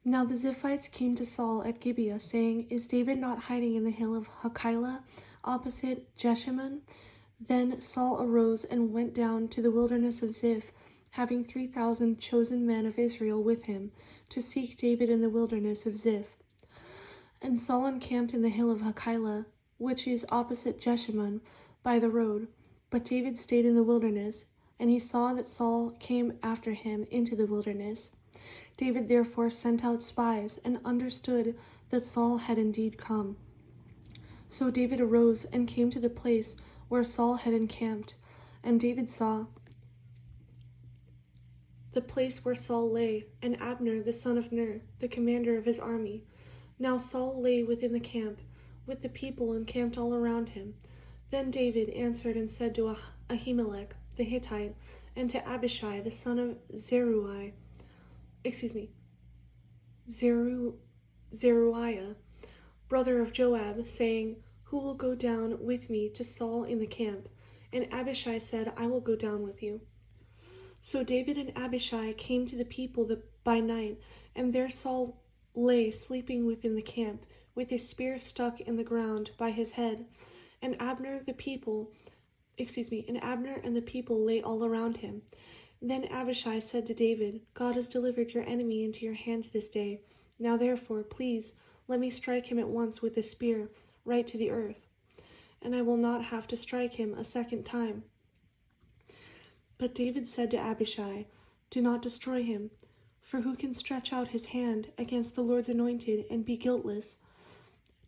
Now the Ziphites came to Saul at Gibeah, saying, Is David not hiding in the hill of Hachilah, opposite Jeshimon? Then Saul arose and went down to the wilderness of Ziph, having 3,000 chosen men of Israel with him, to seek David in the wilderness of Ziph. And Saul encamped in the hill of Hachilah, which is opposite Jeshimon, by the road. But David stayed in the wilderness, and he saw that Saul came after him into the wilderness. David therefore sent out spies, and understood that Saul had indeed come. So David arose and came to the place where Saul had encamped, and David saw the place where Saul lay, and Abner the son of Ner, the commander of his army. Now Saul lay within the camp, with the people encamped all around him. Then David answered and said to Ahimelech the Hittite, and to Abishai the son of Zeruiah, brother of Joab, saying, Who will go down with me to Saul in the camp? And Abishai said, I will go down with you. So David and Abishai came to the people by night, and there Saul lay sleeping within the camp, with his spear stuck in the ground by his head, and Abner and the people lay all around him. Then Abishai said to David, God has delivered your enemy into your hand this day. Now therefore, please, let me strike him at once with the spear, right to the earth, and I will not have to strike him a second time. But David said to Abishai, Do not destroy him, for who can stretch out his hand against the Lord's anointed and be guiltless?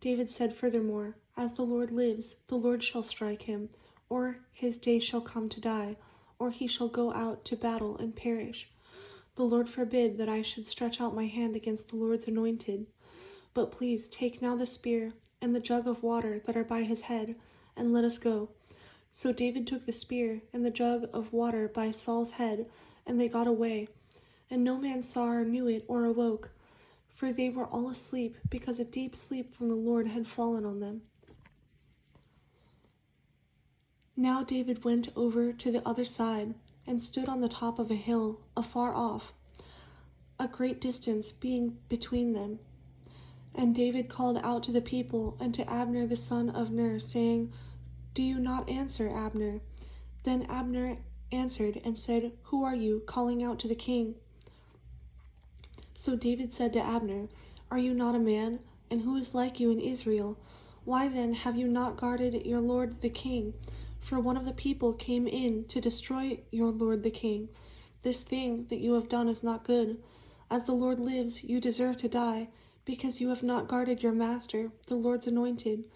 David said furthermore, As the Lord lives, the Lord shall strike him, or his day shall come to die, or he shall go out to battle and perish. The Lord forbid that I should stretch out my hand against the Lord's anointed. But please take now the spear and the jug of water that are by his head, and let us go. So David took the spear and the jug of water by Saul's head, and they got away. And no man saw or knew it or awoke, for they were all asleep, because a deep sleep from the Lord had fallen on them. Now David went over to the other side, and stood on the top of a hill afar off, a great distance being between them. And David called out to the people and to Abner the son of Ner, saying, Do you not answer, Abner? Then Abner answered and said, Who are you, calling out to the king? So David said to Abner, Are you not a man? And who is like you in Israel? Why then have you not guarded your lord the king? For one of the people came in to destroy your lord the king. This thing that you have done is not good. As the Lord lives, you deserve to die, because you have not guarded your master, the Lord's anointed.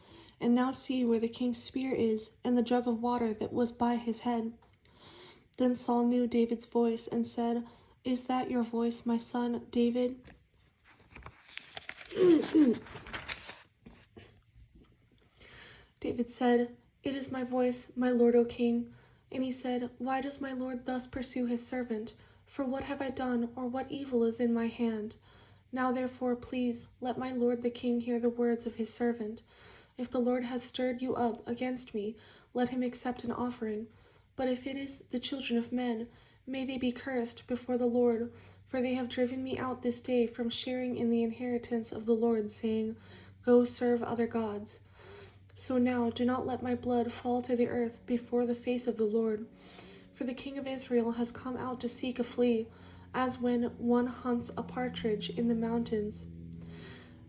And now see where the king's spear is, and the jug of water that was by his head. Then Saul knew David's voice, and said, Is that your voice, my son David? David said, It is my voice, my lord, O king. And he said, Why does my lord thus pursue his servant? For what have I done, or what evil is in my hand? Now therefore, please, let my lord the king hear the words of his servant. If the Lord has stirred you up against me, let him accept an offering. But if it is the children of men, may they be cursed before the Lord, for they have driven me out this day from sharing in the inheritance of the Lord, saying, Go serve other gods. So now do not let my blood fall to the earth before the face of the Lord. For the king of Israel has come out to seek a flea, as when one hunts a partridge in the mountains.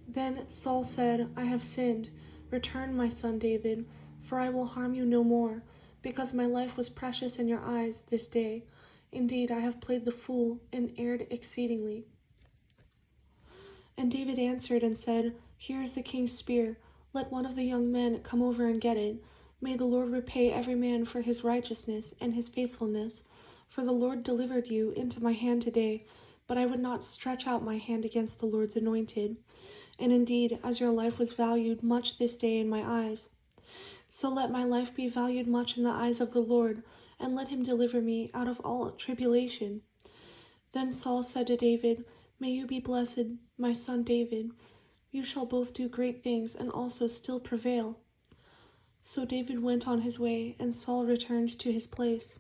Then Saul said, I have sinned. Return, my son David, for I will harm you no more, because my life was precious in your eyes this day. Indeed, I have played the fool and erred exceedingly. And David answered and said, Here is the king's spear. Let one of the young men come over and get it. May the Lord repay every man for his righteousness and his faithfulness. For the Lord delivered you into my hand today, but I would not stretch out my hand against the Lord's anointed. And indeed, as your life was valued much this day in my eyes, so let my life be valued much in the eyes of the Lord, and let him deliver me out of all tribulation. Then Saul said to David, May you be blessed, my son David. You shall both do great things, and also still prevail. So David went on his way, and Saul returned to his place.